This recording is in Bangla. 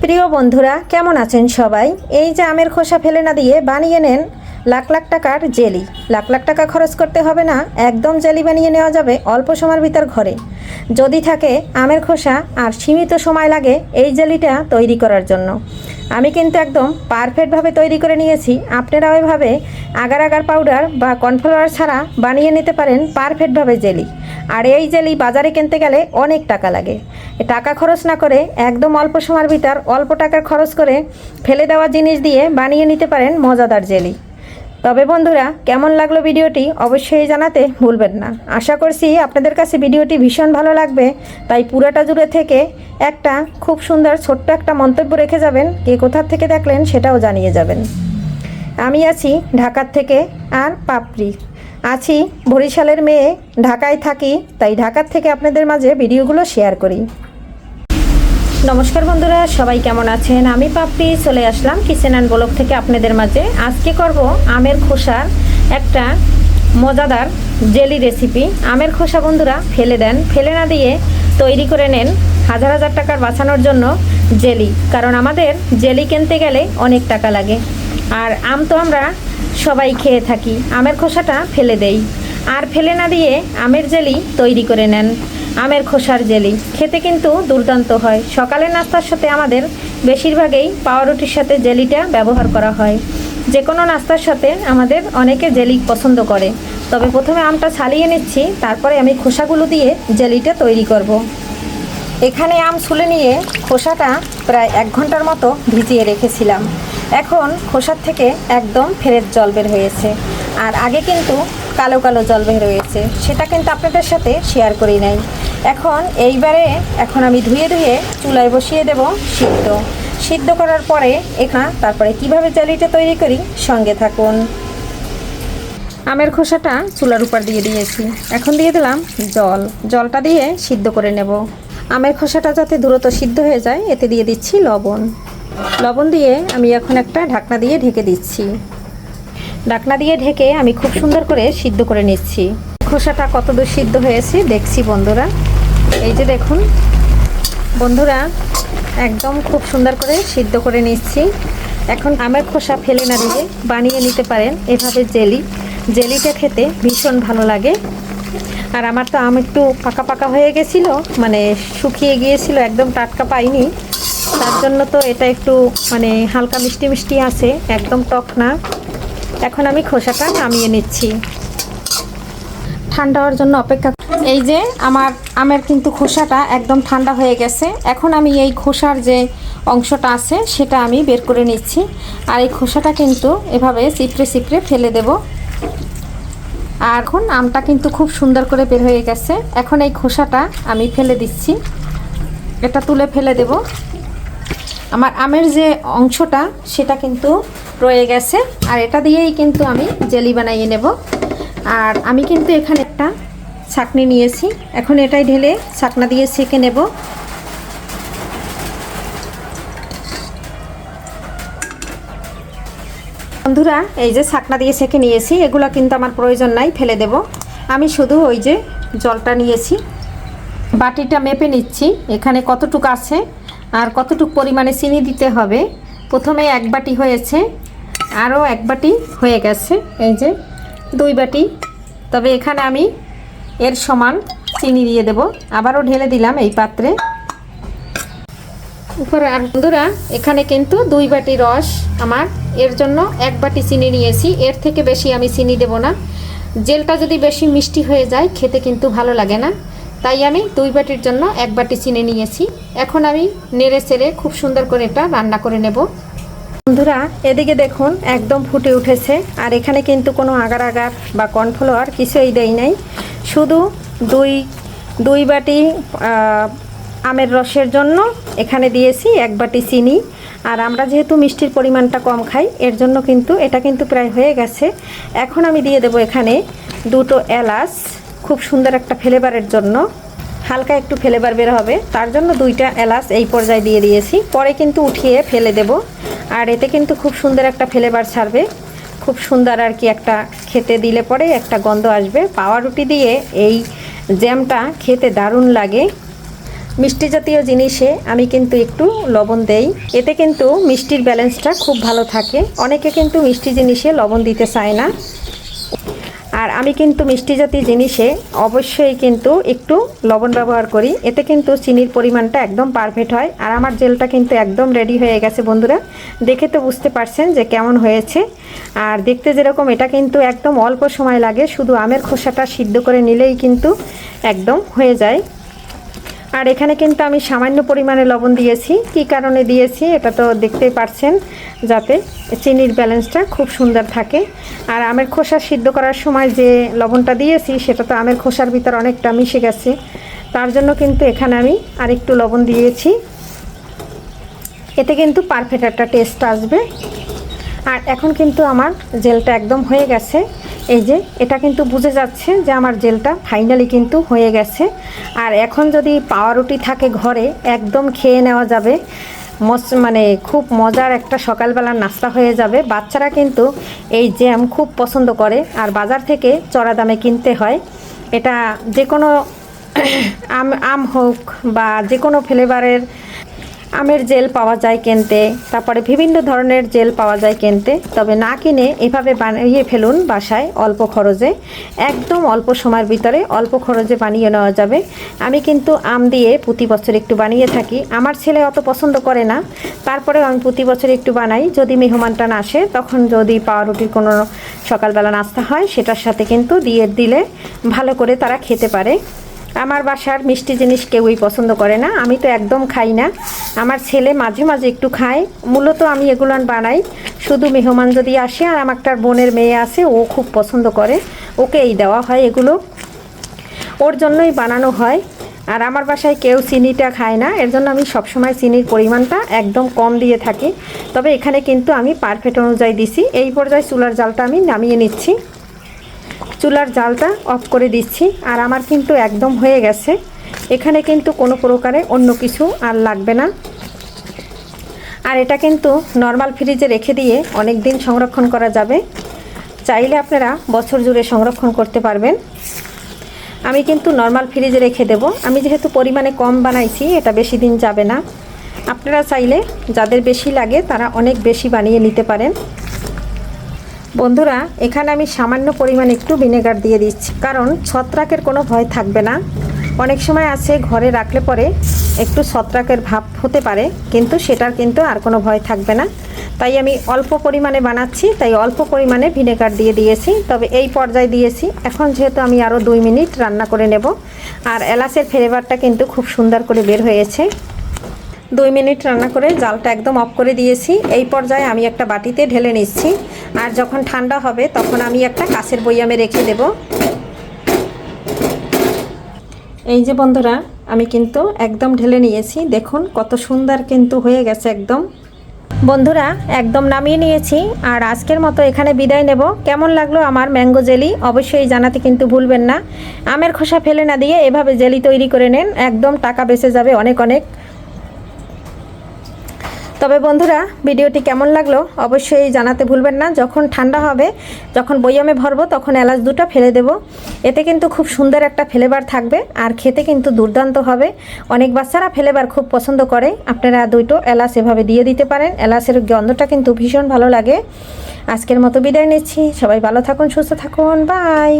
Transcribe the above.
প্রিয় বন্ধুরা, কেমন আছেন সবাই? এই যে আমের খোসা ফেলে না দিয়ে বানিয়ে নেন লাখ লাখ টাকার জেলি। লাখ লাখ টাকা খরচ করতে হবে না, একদম জেলি বানিয়ে নেওয়া যাবে অল্প সময়ের ভিতর ঘরে। যদি থাকে আমের খোসা আর সীমিত সময় লাগে এই জেলিটা তৈরি করার জন্য। আমি কিন্তু একদম পারফেক্টভাবে তৈরি করে নিয়েছি। আপনারা ওইভাবে আগার আগার পাউডার বা কর্নফ্লাওয়ার ছাড়া বানিয়ে নিতে পারেন পারফেক্টভাবে জেলি। আর এই জেলি বাজারে কিনতে গেলে অনেক টাকা লাগে। টাকা খরচ না করে একদম অল্প সময়ের ভিতর অল্প টাকার খরচ করে ফেলে দেওয়া জিনিস দিয়ে বানিয়ে নিতে পারেন মজাদার জেলি। তবে বন্ধুরা, কেমন লাগলো ভিডিওটি অবশ্যই জানাতে ভুলবেন না। আশা করছি আপনাদের কাছে ভিডিওটি ভীষণ ভালো লাগবে, তাই পুরোটা জুড়ে থেকে একটা খুব সুন্দর ছোট্ট একটা মন্তব্য রেখে যাবেন। কে কোথা থেকে দেখলেন সেটাও জানিয়ে যাবেন। আমি আছি ঢাকার থেকে, আর পাপড়ি আছি বরিশালের মেয়ে, ঢাকায় থাকি, তাই ঢাকার থেকে আপনাদের মাঝে ভিডিওগুলো শেয়ার করি। নমস্কার বন্ধুরা, সবাই কেমন আছেন? আমি পাপড়ি চলে আসলাম কিচেন অ্যান্ড ব্লগ থেকে আপনাদের মাঝে। আজকে করব আমের খোসার একটা মজাদার জেলি রেসিপি। আমের খোসা বন্ধুরা ফেলে দেন, ফেলে না দিয়ে তৈরি করে নেন হাজার হাজার টাকার বাঁচানোর জন্য জেলি। কারণ আমাদের জেলি কিনতে গেলে অনেক টাকা লাগে, আর আম তো আমরা সবাই খেয়ে থাকি। আমের খোসাটা ফেলে দেই, আর ফেলে না দিয়ে আমের জেলি তৈরি করে নেন। আমের খোসার জেলি খেতে কিন্তু দুর্দান্ত হয়। সকালের নাস্তার সাথে আমাদের বেশিরভাগই পাউরুটির সাথে জেলিটা ব্যবহার করা হয়। যে কোনো নাস্তার সাথে আমাদের অনেকে জেলি পছন্দ করে। তবে প্রথমে আমটা ছালিয়ে নিচ্ছি, তারপরে আমি খোসাগুলো দিয়ে জেলিটা তৈরি করব। এখানে আম ছুলে নিয়ে খোসাটা প্রায় 1 ঘন্টার মতো ভিজিয়ে রেখেছিলাম। এখন খোসার থেকে একদম ফেরের জল বের হয়েছে, আর আগে কিন্তু কালো কালো জল বের হয়েছে, সেটা কিন্তু আপনাদের সাথে শেয়ার করি নাই। এখন আমি ধুয়ে চুলায় বসিয়ে দেব সিদ্ধ করার পরে তারপরে কিভাবে জেলিটা তৈরি করি সঙ্গে থাকুন। আমের খোসাটা চুলার উপর দিয়ে দিয়েছি, এখন দিয়ে দিলাম জলটা দিয়ে সিদ্ধ করে নেব। আমের খোসাটা যাতে দ্রুত সিদ্ধ হয়ে যায় এতে দিয়ে দিচ্ছি লবণ দিয়ে আমি এখন একটা ঢাকনা দিয়ে ঢেকে দিচ্ছি। ঢাকনা দিয়ে ঢেকে আমি খুব সুন্দর করে সিদ্ধ করে নিচ্ছি। খোসাটা কতদূর সিদ্ধ হয়েছে দেখছি বন্ধুরা। এই যে দেখুন বন্ধুরা, একদম খুব সুন্দর করে সিদ্ধ করে নিচ্ছি। এখন আমের খোসা ফেলে না দিয়ে বানিয়ে নিতে পারেন এভাবে জেলিটা খেতে ভীষণ ভালো লাগে। আর আমার তো আম একটু পাকা পাকা হয়ে গেছিলো, মানে শুকিয়ে গিয়েছিল, একদম টাটকা পাইনি। তার জন্য তো এটা একটু মানে হালকা মিষ্টি মিষ্টি আছে, একদম টক না। এখন আমি খোসাটা নামিয়ে নিচ্ছি, ঠান্ডা হওয়ার জন্য অপেক্ষা। এই যে আমার আমের কিন্তু খোসাটা একদম ঠান্ডা হয়ে গেছে। এখন আমি এই খোসার যে অংশটা আছে সেটা আমি বের করে নিচ্ছি। আর এই খোসাটা কিন্তু এভাবে চিপড়ে ফেলে দেব। আর এখন আমটা কিন্তু খুব সুন্দর করে বের হয়ে গেছে। এখন এই খোসাটা আমি ফেলে দিচ্ছি, এটা তুলে ফেলে দেব। আমার আমের যে অংশটা সেটা কিন্তু রয়ে গেছে, আর এটা দিয়েই কিন্তু আমি জেলি বানিয়ে নেব। আর আমি কিন্তু এখানে একটা ছাঁকনি নিয়েছি, এখন এটাই ঢেলে ছাঁকনা দিয়ে ছেঁকে নেব। বন্ধুরা, এই যে ছাঁকনা দিয়ে ছেঁকে নিয়েছি, এগুলো কিন্তু আমার প্রয়োজন নাই, ফেলে দেব। আমি শুধু ওই যে জলটা নিয়েছি, বাটিটা মেপে নিচ্ছি এখানে কতটুকু আছে আর কতটুকু পরিমাণে চিনি দিতে হবে। প্রথমে 1 বাটি হয়েছে, আরও 1 বাটি হয়ে গেছে, এই যে 2 বাটি। তবে এখানে আমি এর সমান চিনি দিয়ে দেব। আবারও ঢেলে দিলাম এই পাত্রে উপরে। আর বন্ধুরা, এখানে কিন্তু 2 বাটি রস আমার, এর জন্য 1 বাটি চিনি নিয়েছি। এর থেকে বেশি আমি চিনি দেব না। জেলটা যদি বেশি মিষ্টি হয়ে যায় খেতে কিন্তু ভালো লাগে না, তাই আমি 2 বাটির জন্য 1 বাটি চিনি নিয়েছি। এখন আমি নেড়ে চেড়ে খুব সুন্দর করে এটা রান্না করে নেব। বন্ধুরা, এদিকে দেখুন একদম ফুটে উঠেছে। আর এখানে কিন্তু কোনো আগার বা কর্নফ্লাওয়ার কিছুই দেই নাই, শুধু দুই বাটি আমের রসের জন্য এখানে দিয়েছি 1 বাটি চিনি। আর আমরা যেহেতু মিষ্টির পরিমাণটা কম খাই, এর জন্য কিন্তু এটা কিন্তু প্রায় হয়ে গেছে। এখন আমি দিয়ে দেব এখানে 2টো এলাচ, খুব সুন্দর একটা ফ্লেভারের জন্য, হালকা একটু ফ্লেভার বের হবে, তার জন্য 2টা এলাচ এই পর্যায়ে দিয়ে দিয়েছি। পরে কিন্তু উঠিয়ে ফেলে দেব। আর এতে কিন্তু খুব সুন্দর একটা ফ্লেভার ছাড়বে, খুব সুন্দর আর কি, একটা খেতে দিলে পরে একটা গন্ধ আসবে। পাউরুটি দিয়ে এই জ্যামটা খেতে দারুণ লাগে। মিষ্টি জাতীয় জিনিসে আমি কিন্তু একটু লবণ দেই, এতে কিন্তু মিষ্টির ব্যালেন্সটা খুব ভালো থাকে। অনেকে কিন্তু মিষ্টি জিনিসে লবণ দিতে চায় না, আর আমি কিন্তু মিষ্টি জাতীয় জিনিসে অবশ্যই কিন্তু একটু লবণ ব্যবহার করি, এতে কিন্তু চিনির পরিমাণটা একদম পারফেক্ট হয়। আর আমার জেলটা কিন্তু একদম রেডি হয়ে গেছে বন্ধুরা, দেখে তো বুঝতে পারছেন যে কেমন হয়েছে। আর দেখতে যেরকম, এটা কিন্তু একদম অল্প সময় লাগে, শুধু আমের খোসাটা সিদ্ধ করে নিলেই কিন্তু একদম হয়ে যায়। আর এখানে কিন্তু আমি সামান্য পরিমাণে লবণ দিয়েছি। কী কারণে দিয়েছি এটা তো দেখতেই পারছেন, যাতে চিনির ব্যালেন্সটা খুব সুন্দর থাকে। আর আমের খোসা সিদ্ধ করার সময় যে লবণটা দিয়েছি সেটা তো আমের খোসার ভিতর অনেকটা মিশে গেছে, তার জন্য কিন্তু এখানে আমি আরেকটু লবণ দিয়েছি, এতে কিন্তু পারফেক্ট একটা টেস্ট আসবে। আর এখন কিন্তু আমার জেলটা একদম হয়ে গেছে। এই যে এটা কিন্তু বুঝে যাচ্ছে যে আমার জেলটা ফাইনালি কিন্তু হয়ে গেছে। আর এখন যদি পাউরুটি থাকে ঘরে, একদম খেয়ে নেওয়া যাবে, মানে খুব মজার একটা সকালবেলার নাস্তা হয়ে যাবে। বাচ্চারা কিন্তু এই জ্যাম খুব পছন্দ করে, আর বাজার থেকে চড়া দামে কিনতে হয়। এটা যে কোনো আম হোক বা যে কোনো ফ্লেভারের আমের জেল পাওয়া যায় কিনতে, তারপরে বিভিন্ন ধরনের জেল পাওয়া যায় কিনতে। তবে না কিনে এভাবে বানিয়ে ফেলুন বাসায় অল্প খরচে, একদম অল্প সময়ের ভিতরে অল্প খরচে বানিয়ে নেওয়া যাবে। আমি কিন্তু আম দিয়ে প্রতি বছর একটু বানিয়ে থাকি। আমার ছেলে অত পছন্দ করে না, তারপরেও আমি প্রতি বছর একটু বানাই। যদি মেহমানটান আসে, তখন যদি পাউরুটির কোনো সকালবেলা নাস্তা হয়, সেটার সাথে কিন্তু দিলে ভালো করে তারা খেতে পারে। আমার বাসার মিষ্টি জিনিস কেউই পছন্দ করে না, আমি তো একদম খাই না। আমার ছেলে মাঝে মাঝে একটু খায়। মূলত আমি এগুলো বানাই শুধু মেহমান যদি আসে, আর আমার একটা বোনের মেয়ে আছে, ও খুব পছন্দ করে, ওকেই দেওয়া হয় এগুলো, ওর জন্যই বানানো হয়। আর আমার বাসায় কেউ চিনিটা খায় না, এর জন্য আমি সবসময় চিনির পরিমাণটা একদম কম দিয়ে থাকি। তবে এখানে কিন্তু আমি পারফেক্ট অনুযায়ী দিছি। এই পর্যায়ে চুলার জালটা আমি নামিয়ে নিচ্ছি, চুলার জালটা অফ করে দিচ্ছি। আর আমার কিন্তু একদম হয়ে গেছে, এখানে কিন্তু কোনো প্রকারে অন্য কিছু আর লাগবে না। আর এটা কিন্তু নর্মাল ফ্রিজে রেখে দিয়ে অনেক দিন সংরক্ষণ করা যাবে, চাইলে আপনারা বছর জুড়ে সংরক্ষণ করতে পারবেন। আমি কিন্তু নর্মাল ফ্রিজে রেখে দেব, আমি যেহেতু পরিমাণে কম বানাইছি, এটা বেশি দিন যাবে না। আপনারা চাইলে যাদের বেশি লাগে তারা অনেক বেশি বানিয়ে নিতে পারেন। বন্ধুরা, এখানে আমি সামান্য পরিমাণে একটু ভিনেগার দিয়ে দিচ্ছি, কারণ ছত্রাকের কোনো ভয় থাকবে না। অনেক সময় আছে ঘরে রাখলে পরে একটু ছত্রাকের ভাব হতে পারে, কিন্তু সেটার কিন্তু আর কোনো ভয় থাকবে না। তাই আমি অল্প পরিমাণে বানাচ্ছি, তাই অল্প পরিমাণে ভিনেগার দিয়ে দিয়েছি। তবে এই পর্যায়ে দিয়েছি, এখন যেহেতু আমি আরও 2 মিনিট রান্না করে নেব। আর এলাচের ফ্লেভারটা কিন্তু খুব সুন্দর করে বের হয়েছে। 2 মিনিট রান্না করে জালটা একদম অফ করে দিয়েছি। এই পর্যায়ে আমি একটা বাটিতে ঢেলে নিচ্ছি, আর যখন ঠান্ডা হবে তখন আমি একটা কাঁচের বয়ামে রেখে দেব। এই যে বন্ধুরা, আমি কিন্তু একদম ঢেলে নিয়েছি, দেখুন কত সুন্দর কিন্তু হয়ে গেছে একদম। বন্ধুরা, একদম নামিয়ে নিয়েছি। আর আজকের মতো এখানে বিদায় নেব। কেমন লাগলো আমার ম্যাঙ্গো জেলি অবশ্যই জানাতে কিন্তু ভুলবেন না। আমের খোসা ফেলে না দিয়ে এভাবে জেলি তৈরি করে নেন, একদম টাকা বেঁচে যাবে অনেক অনেক। তবে বন্ধুরা, ভিডিওটি কেমন লাগলো অবশ্যই জানাতে ভুলবেন না। যখন ঠান্ডা হবে, যখন বয়ামে ভরবো, তখন এলাচ 2টা ফেলে দেব। এতে কিন্তু খুব সুন্দর একটা ফ্লেভার থাকবে, আর খেতে কিন্তু দুর্দান্ত হবে। অনেক বাচ্চারা ফ্লেভার খুব পছন্দ করে, আপনারা 2টো এলাচ এভাবে দিয়ে দিতে পারেন। এলাচের গন্ধটা কিন্তু ভীষণ ভালো লাগে। আজকের মতো বিদায় নিচ্ছি, সবাই ভালো থাকুন, সুস্থ থাকুন, বাই।